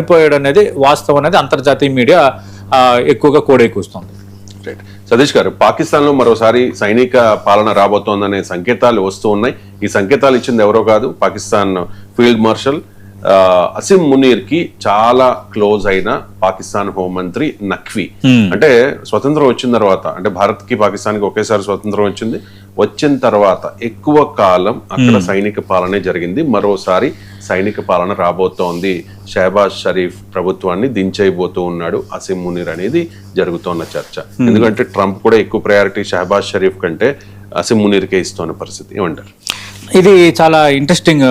చనిపోయాడు అనేది వాస్తవం అనేది అంతర్జాతీయ మీడియా ఎక్కువగా కూడెక్కుస్తుంది. సతీష్ గారు, పాకిస్తాన్ లో మరోసారి సైనిక పాలన రాబోతోందనే సంకేతాలు వస్తూ ఉన్నాయి. ఈ సంకేతాలు ఇచ్చింది ఎవరో కాదు, పాకిస్తాన్ ఫీల్డ్ మార్షల్ అసిమ్ మునీర్ కి చాలా క్లోజ్ అయిన పాకిస్తాన్ హోంమంత్రి నఖ్వీ. అంటే స్వతంత్రం వచ్చిన తర్వాత, అంటే భారత్ కి పాకిస్తాన్ కి ఒకేసారి స్వతంత్రం వచ్చిన తర్వాత ఎక్కువ కాలం అక్కడ సైనిక పాలనే జరిగింది. మరోసారి సైనిక పాలన రాబోతోంది, షహబాజ్ షరీఫ్ ప్రభుత్వాన్ని దించేయబోతూ ఉన్నాడు అసిమ్ మునీర్ అనేది జరుగుతోన్న చర్చ. ఎందుకంటే ట్రంప్ కూడా ఎక్కువ ప్రయారిటీ షహబాజ్ షరీఫ్ కంటే అసిమ్ మునీర్కే ఇస్తున్న పరిస్థితి. ఏమంటారు? ఇది చాలా ఇంట్రెస్టింగ్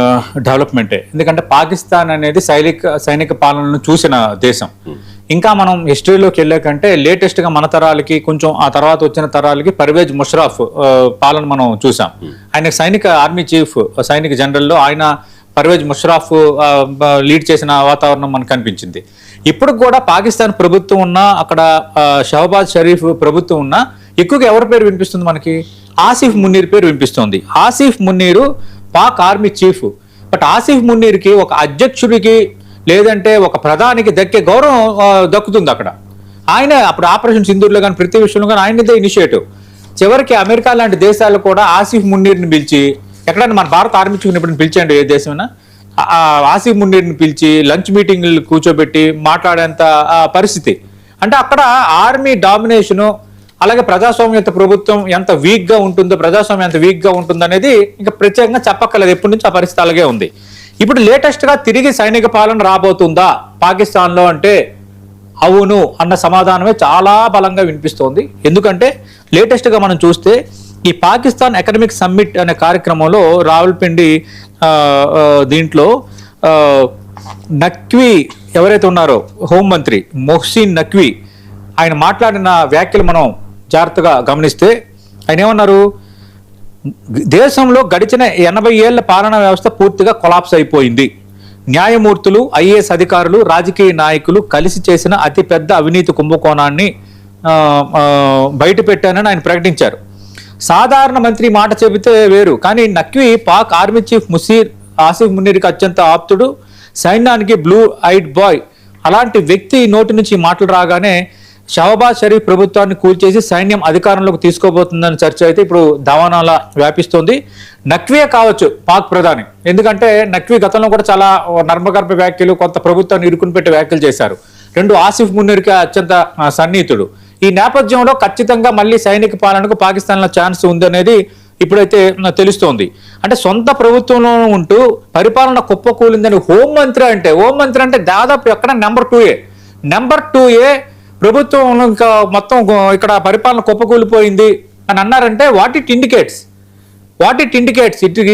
డెవలప్మెంటే. ఎందుకంటే పాకిస్తాన్ అనేది సైనిక పాలనను చూసిన దేశం. ఇంకా మనం హిస్టరీలోకి వెళ్ళాకంటే లేటెస్ట్గా మన తరాలకి, కొంచెం ఆ తర్వాత వచ్చిన తరాలకి పర్వేజ్ ముషరఫ్ పాలన మనం చూసాం. ఆయన సైనిక ఆర్మీ చీఫ్, సైనిక జనరల్లో ఆయన పర్వేజ్ ముషరఫ్ లీడ్ చేసిన వాతావరణం మనకు కనిపించింది. ఇప్పుడు కూడా పాకిస్తాన్ ప్రభుత్వం ఉన్నా, అక్కడ షహబాజ్ షరీఫ్ ప్రభుత్వం ఉన్నా, ఎక్కువగా ఎవరి పేరు వినిపిస్తుంది మనకి? ఆసిఫ్ మునీర్ పేరు వినిపిస్తుంది. Asif Munir Pak army chief. But Asif మునీర్కి ఒక అధ్యక్షుడికి లేదంటే ఒక ప్రధానికి దక్కే గౌరవం దక్కుతుంది అక్కడ. ఆయన అప్పుడు ఆపరేషన్ సింధూర్లో కానీ ప్రతి విషయంలో కానీ ఆయనదే ఇనిషియేటివ్. చివరికి అమెరికా లాంటి దేశాలు కూడా ఆసిఫ్ మునీర్ని పిలిచి, ఎక్కడైనా మన భారత ఆర్మీ చీఫ్ని ఎప్పుడు పిలిచండి ఏ దేశమైనా, ఆసిఫ్ మునీర్ని పిలిచి లంచ్ మీటింగ్లు కూర్చోబెట్టి మాట్లాడేంత పరిస్థితి. అంటే అక్కడ ఆర్మీ డామినేషను, అలాగే ప్రజాస్వామ్యత ప్రభుత్వం ఎంత వీక్గా ఉంటుందో, ప్రజాస్వామ్యం ఎంత వీక్గా ఉంటుందో అనేది ఇంకా ప్రత్యేకంగా చెప్పక్కర్లేదు. ఎప్పటి నుంచి ఆ పరిస్థితి అలాగే ఉంది. ఇప్పుడు లేటెస్ట్గా తిరిగి సైనిక పాలన రాబోతుందా పాకిస్తాన్లో అంటే అవును అన్న సమాధానమే చాలా బలంగా వినిపిస్తోంది. ఎందుకంటే లేటెస్ట్గా మనం చూస్తే ఈ పాకిస్తాన్ ఎకనమిక్ సమ్మిట్ అనే కార్యక్రమంలో రావల్పిండి దీంట్లో నఖ్వీ ఎవరైతే ఉన్నారో హోంమంత్రి మొహసిన్ నఖ్వీ, ఆయన మాట్లాడిన వ్యాఖ్యలు మనం జాగ్రత్తగా గమనిస్తే ఆయన ఏమన్నారు? దేశంలో గడిచిన 80 ఏళ్ల పాలనా వ్యవస్థ పూర్తిగా కొలాప్స్ అయిపోయింది. న్యాయమూర్తులు, ఐఏఎస్ అధికారులు, రాజకీయ నాయకులు కలిసి చేసిన అతిపెద్ద అవినీతి కుంభకోణాన్ని బయట పెట్టానని ఆయన ప్రకటించారు. సాధారణ మంత్రి మాట చెబితే వేరు, కానీ నఖ్వీ పాక్ ఆర్మీ చీఫ్ ఆసిఫ్ మునీర్కి అత్యంత ఆప్తుడు, సైన్యానికి బ్లూ ఐడ్ బాయ్. అలాంటి వ్యక్తి నోటి నుంచి మాటలు రాగానే షహబాజ్ షరీఫ్ ప్రభుత్వాన్ని కూల్చేసి సైన్యం అధికారంలోకి తీసుకోబోతుందన్న చర్చ అయితే ఇప్పుడు దావానాలా వ్యాపిస్తుంది. నఖ్వీ కావచ్చు పాక్ ప్రధాని, ఎందుకంటే నఖ్వీ గతంలో కూడా చాలా నర్మగర్భ వ్యాఖ్యలు, కొంత ప్రభుత్వాన్ని ఇరుకుని పెట్టే వ్యాఖ్యలు చేశారు. రెండు ఆసిఫ్ మునీర్కి అత్యంత సన్నిహితుడు. ఈ నేపథ్యంలో ఖచ్చితంగా మళ్ళీ సైనిక పాలనకు పాకిస్తాన్లో ఛాన్స్ ఉంది ఇప్పుడైతే తెలుస్తోంది. అంటే సొంత ప్రభుత్వంలో ఉంటూ పరిపాలన కుప్పకూలిందని హోంమంత్రి అంటే దాదాపు ఎక్కడ నెంబర్ 2A ప్రభుత్వం ఇంకా మొత్తం ఇక్కడ పరిపాలన కుప్పకూలిపోయింది అని అన్నారంటే what it indicates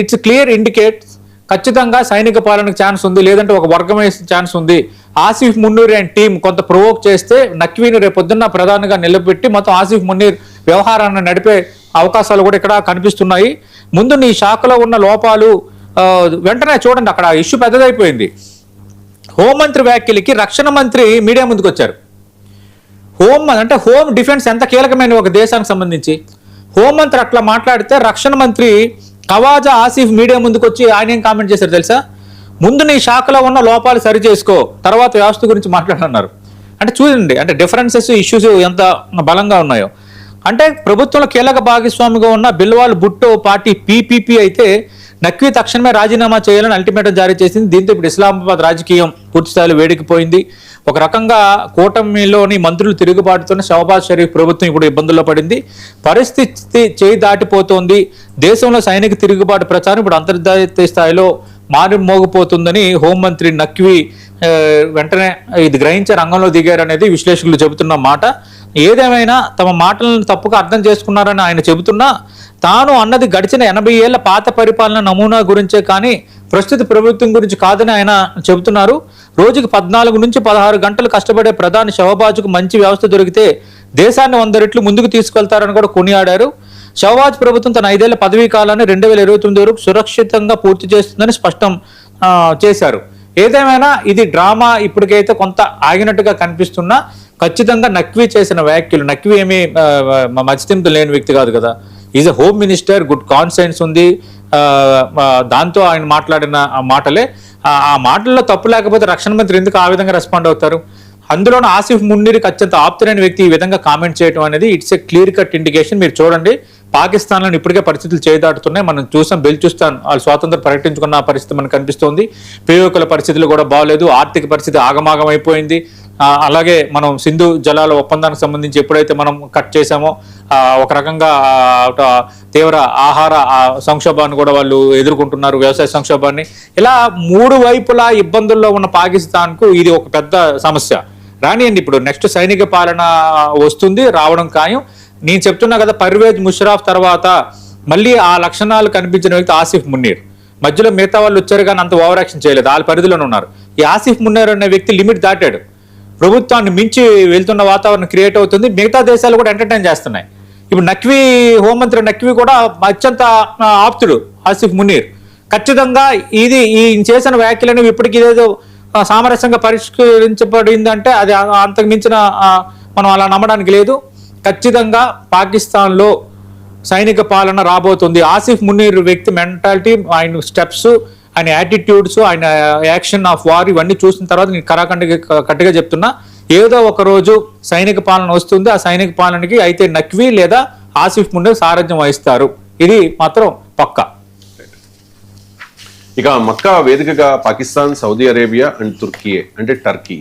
it's clear indicates ఖచ్చితంగా సైనిక పాలనకు ఛాన్స్ ఉంది, లేదంటే ఒక వర్గం వేసే ఛాన్స్ ఉంది. ఆసిఫ్ మునీర్ అండ్ టీం కొంత ప్రొవోక్ చేస్తే నఖ్వీని రేపు పొద్దున్న ప్రధానిగా నిలబెట్టి మొత్తం ఆసిఫ్ మునీర్ వ్యవహారాన్ని నడిపే అవకాశాలు కూడా ఇక్కడ కనిపిస్తున్నాయి. ముందు నీ శాఖలో ఉన్న లోపాలు వెంటనే చూడండి, అక్కడ ఇష్యూ పెద్దదైపోయింది. హోంమంత్రి వ్యాఖ్యలకి రక్షణ మంత్రి మీడియా ముందుకు వచ్చారు. హోమ్ డిఫెన్స్ ఎంత కీలకమైన ఒక దేశానికి సంబంధించి హోంమంత్రి అట్లా మాట్లాడితే రక్షణ మంత్రి ఖవాజా ఆసిఫ్ మీడియా ముందుకు వచ్చి ఆయన ఏం కామెంట్ చేశారు తెలుసా? ముందు నీ శాఖలో ఉన్న లోపాలు సరి చేసుకో, తర్వాత వ్యవస్థ గురించి మాట్లాడన్నారు. అంటే చూడండి, అంటే డిఫరెన్సెస్, ఇష్యూస్ ఎంత బలంగా ఉన్నాయో. అంటే ప్రభుత్వంలో కీలక భాగస్వామిగా ఉన్న బిల్వాల్ భుట్టో పార్టీ పీపీపీ అయితే నఖ్వీ తక్షణమే రాజీనామా చేయాలని అల్టిమేటం జారీ చేసింది. దీంతో ఇప్పుడు ఇస్లామాబాద్ రాజకీయం పూర్తిస్థాయిలో వేడికిపోయింది. ఒక రకంగా కూటమిలోని మంత్రులు తిరుగుబాటుతోనే షహబాజ్ షరీఫ్ ప్రభుత్వం ఇప్పుడు ఇబ్బందుల్లో పడింది. పరిస్థితి చేయి దాటిపోతోంది. దేశంలో సైనిక తిరుగుబాటు ప్రచారం ఇప్పుడు అంతర్జాతీయ స్థాయిలో మారిమోగిపోతుందని హోంమంత్రి నఖ్వీ వెంటనే ఇది గ్రహించే రంగంలో దిగారనేది విశ్లేషకులు చెబుతున్న మాట. ఏదేమైనా తమ మాటలను తప్పుగా అర్థం చేసుకున్నారని ఆయన చెబుతున్నా, తాను అన్నది గడిచిన 80 ఏళ్ల పాత పరిపాలన నమూనా గురించే కానీ ప్రస్తుత ప్రభుత్వం గురించి కాదని ఆయన చెబుతున్నారు. రోజుకి 14 నుంచి 16 గంటలు కష్టపడే ప్రధాని షహబాజ్కు మంచి వ్యవస్థ దొరికితే దేశాన్ని 100 రెట్లు ముందుకు తీసుకెళ్తారని కూడా కొనియాడారు. షహబాజ్ ప్రభుత్వం తన 5 ఏళ్ల పదవీ కాలాన్ని 2029 వరకు సురక్షితంగా పూర్తి చేస్తుందని స్పష్టం చేశారు. ఏదేమైనా ఇది డ్రామా ఇప్పటికైతే కొంత ఆగినట్టుగా కనిపిస్తున్నా ఖచ్చితంగా నఖ్వీ చేసిన వ్యాఖ్యలు, నఖ్వీ ఏమీ మధ్యతింపు లేని వ్యక్తి కాదు కదా, is a home minister, good conscience ఉంది, దాంతో ఆయన మాట్లాడిన ఆ మాటలే. ఆ మాటల్లో తప్పు లేకపోతే రక్షణ మంత్రి ఎందుకు ఆ విధంగా రెస్పాండ్ అవుతారు? అందులోనూ ఆసిఫ్ మున్నీర్కి అత్యంత ఆప్తులైన వ్యక్తి ఈ విధంగా కామెంట్ చేయడం అనేది it's a clear cut indication. మీరు చూడండి, పాకిస్తాన్లో ఇప్పటికే పరిస్థితులు చేదాటుతున్నాయి. మనం చూసాం, బెల్చిస్తాన్ వాళ్ళు స్వాతంత్రం ప్రకటించుకున్న పరిస్థితి మనకు కనిపిస్తోంది. పేయోకుల పరిస్థితులు కూడా బాగలేదు, ఆర్థిక పరిస్థితి ఆగమాగం అయిపోయింది. అలాగే మనం సింధు జలాల ఒప్పందానికి సంబంధించి ఎప్పుడైతే మనం కట్ చేసామో ఒక రకంగా తీవ్ర ఆహార సంక్షోభాన్ని కూడా వాళ్ళు ఎదుర్కొంటున్నారు, వ్యవసాయ సంక్షోభాన్ని. ఇలా మూడు వైపులా ఇబ్బందుల్లో ఉన్న పాకిస్తాన్కు ఇది ఒక పెద్ద సమస్య. రానియండి, ఇప్పుడు నెక్స్ట్ సైనిక పాలన వస్తుంది, రావడం ఖాయం. నేను చెప్తున్నా కదా, పర్వేజ్ ముషరాఫ్ తర్వాత మళ్ళీ ఆ లక్షణాలు కనిపించిన వ్యక్తి ఆసిఫ్ మున్నీర్. మధ్యలో మిగతా వాళ్ళు వచ్చారు కానీ అంత ఓవర్ యాక్షన్ చేయలేదు, వాళ్ళ పరిధిలోనే ఉన్నారు. ఈ ఆసిఫ్ మున్నీర్ అనే వ్యక్తి లిమిట్ దాటాడు. ప్రభుత్వాన్ని మించి వెళ్తున్న వాతావరణం క్రియేట్ అవుతుంది. మిగతా దేశాలు కూడా ఎంటర్టైన్ చేస్తున్నాయి. ఇప్పుడు నఖ్వీ, హోంమంత్రి నఖ్వీ కూడా అత్యంత ఆప్తుడు ఆసిఫ్ మున్నీర్. ఖచ్చితంగా ఇది ఈ చేసిన వ్యాఖ్యలను ఇప్పటికి ఇదేదో సామరస్యంగా పరిష్కరించబడిందంటే అది అంతకు మించిన మనం అలా నమ్మడానికి లేదు. ఖచ్చితంగా పాకిస్తాన్లో సైనిక పాలన రాబోతుంది. ఆసిఫ్ మున్నీర్ వ్యక్తి మెంటాలిటీ, ఆయన స్టెప్స్, ఆయన యాటిట్యూడ్స్, ఆయన యాక్షన్ ఆఫ్ వార్ ఇవన్నీ చూసిన తర్వాత నేను కట్టుగా చెప్తున్నా, ఏదో ఒక రోజు సైనిక పాలన వస్తుంది. ఆ సైనిక పాలనకి అయితే నఖ్వీ లేదా ఆసిఫ్ మున్నీర్ సారథ్యం వహిస్తారు. ఇది మాత్రం పక్కా. ఇక మక్కా వేదికగా పాకిస్తాన్, సౌదీ అరేబియా అండ్ తుర్కీ అంటే టర్కీ